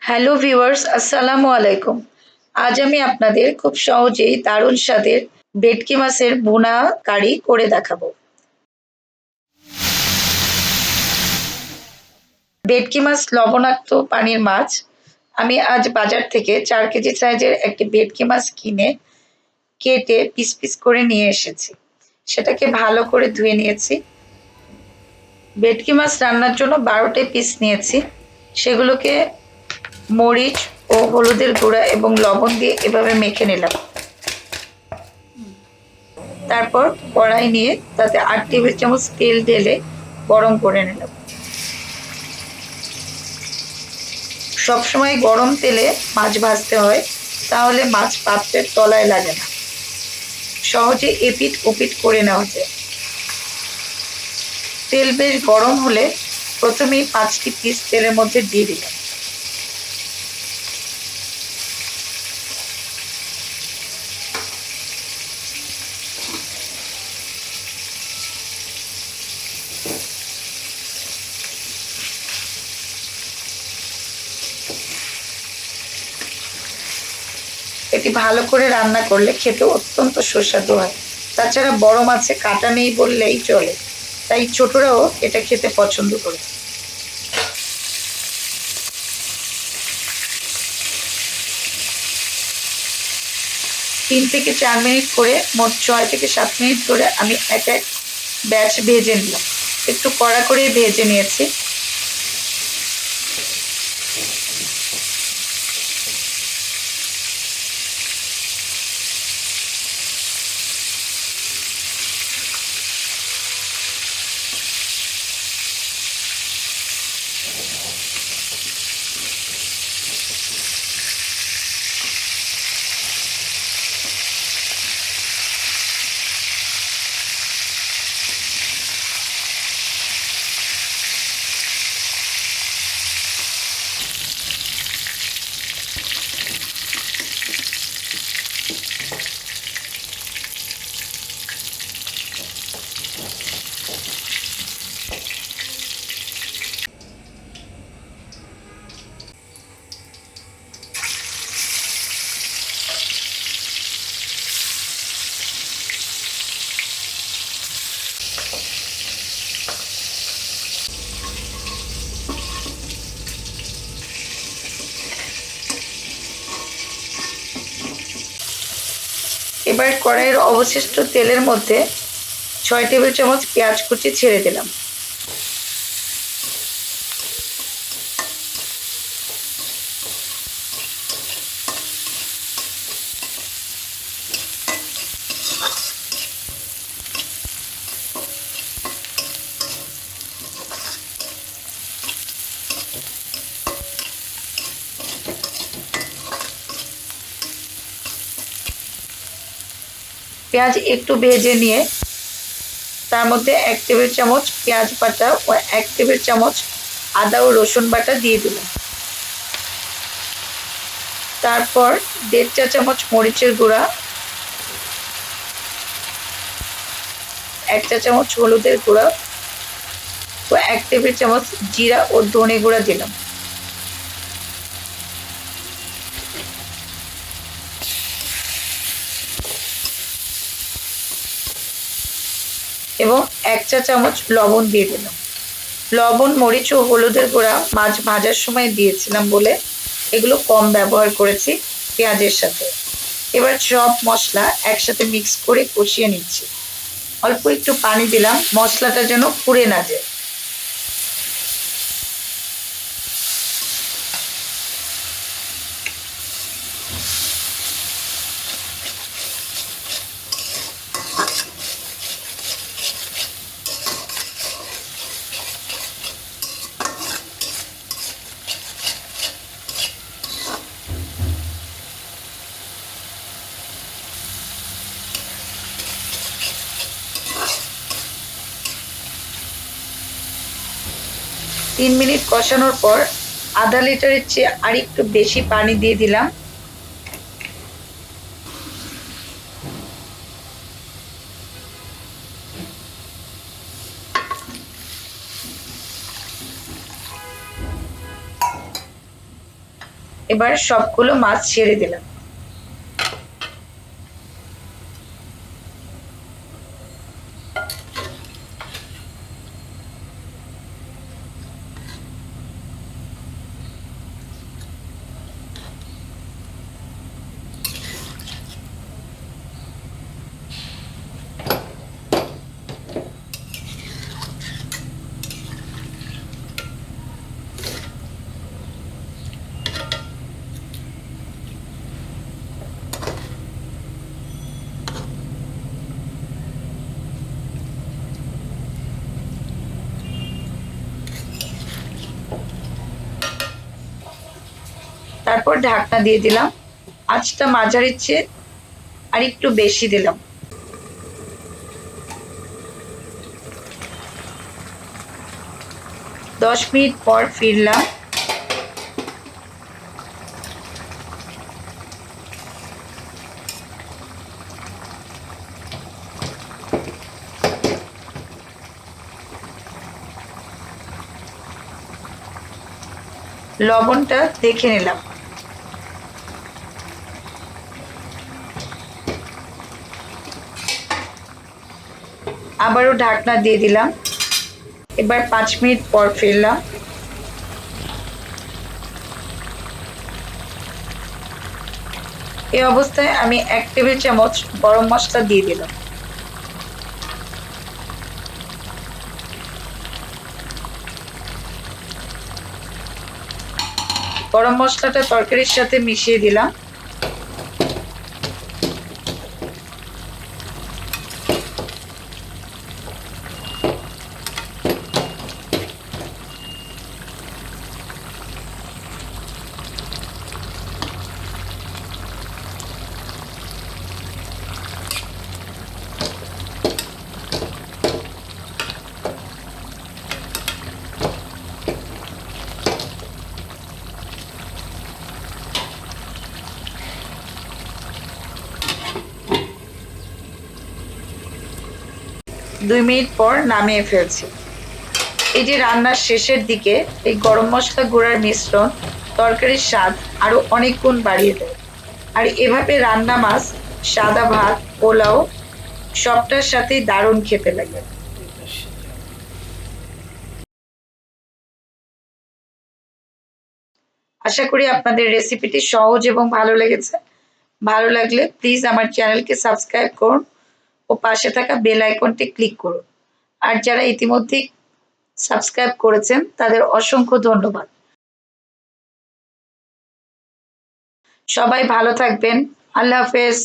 Hello viewers, আসসালামু আলাইকুম। আজ আমি আপনাদের খুব সহজেই দারুণ স্বাদের ভেটকি মাছের ভুনা কারি করে দেখাবো। ভেটকি মাছ লবণাক্ত পানির মাছ। আমি আজ বাজার থেকে 4 কেজি সাইজের একটি ভেটকি মাছ কিনে কেটে পিস পিস করে নিয়ে এসেছি। সেটাকে ভালো করে ধুয়ে নিয়েছি। ভেটকি মাছ রান্নার জন্য 12টি পিস নিয়েছি। সেগুলোকে মরিচ ও হলুদের গুঁড়া এবং লবণ দিয়ে এভাবে মেখে নিলাম। তারপর কড়াই নিয়ে তাতে 8 টেবিল চামচ তেল ঢেলে গরম করে নিলাম। সবসময় গরম তেলে মাছ ভাজতে হয়, তাহলে মাছ পাত্রের তলায় লাগে না, সহজে এপিট ওপিট করে নেওয়া যায়। তেল বেশ গরম হলে প্রথমেই 5টি পিস তেলের মধ্যে দিয়ে দিলাম। এটি ভালো করে রান্না করলে খেতে অত্যন্ত সুস্বাদু হয়। তাছাড়া বড় মাছে কাঁটা নেই বললেই চলে, তাই ছোটরাও এটা খেতে পছন্দ করে। 3 থেকে 4 মিনিট করে মোট 6 থেকে 7 মিনিট ধরে আমি এক এক ব্যাচ ভেজে নিলাম। একটু কড়া করে ভেজে নিয়েছি। এবার কড়াইয়ের অবশিষ্ট তেলের মধ্যে 6 টেবিল চামচ পেঁয়াজ কুচি ছেড়ে দিলাম। পেঁয়াজ একটু ভেজে নিয়ে তার মধ্যে 1 টেবিল চামচ পেঁয়াজ বাটা ও 1 টেবিল চামচ আদা ও রসুন বাটা দিয়ে দিলাম। তারপর 1.5 চা চামচ মরিচের গুঁড়া, 1 চা চামচ হলুদের গুঁড়া ও 1 টেবিল চামচ জিরা ও ধনে গুঁড়া দিলাম। এবং 1 চা চামচ লবণ দিয়ে দিলাম। লবণ, মরিচ ও হলুদের গুঁড়া মাছ ভাজার সময় দিয়েছিলাম বলে এগুলো কম ব্যবহার করেছি পেঁয়াজের সাথে। এবার সব মশলা একসাথে মিক্স করে কষিয়ে নিচ্ছি। অল্প একটু পানি দিলাম, মশলাটা যেন পুড়ে না যায়। তিন মিনিট কষানোর পর আধা লিটারের চেয়ে আর একটু বেশি পানি দিয়ে দিলাম। এবার সবগুলো মাছ ছেড়ে দিলাম। তারপর ঢাকনা দিয়ে দিলাম। আঁচটা মাঝারির চেয়ে আর একটু বেশি দিলাম। 10 মিনিট পর ফিরলাম। লবণটা দেখে নিলাম। আবারও ঢাকনা দিয়ে দিলাম। এবার 5 মিনিট পর ফিরলাম। এই অবস্থায় আমি 1 টেবিল চামচ গরম মশলা দিয়ে দিলাম। গরম মশলাটা তরকারির সাথে মিশিয়ে দিলাম। দুই মিনিট পর নামিয়ে ফেলছি। এই যে রান্নার শেষের দিকে এই গরম মশলা গুঁড়ার মিশ্রণ তরকারির স্বাদ আরো অনেক গুণ বাড়িয়ে দেয়। আর এভাবে রান্না মাছ সাদা ভাত, পোলাও সবটার সাথেই দারুণ খেতে লাগে। আশা করি আপনাদের রেসিপিটি সহজ এবং ভালো লেগেছে। ভালো লাগলে প্লিজ আমার চ্যানেলকে সাবস্ক্রাইব করুন ও পাশে থাকা বেল আইকনটি ক্লিক করুন। আর যারা ইতিমধ্যেই সাবস্ক্রাইব করেছেন তাদের অসংখ্য ধন্যবাদ। সবাই ভালো থাকবেন। আল্লাহ হাফেজ।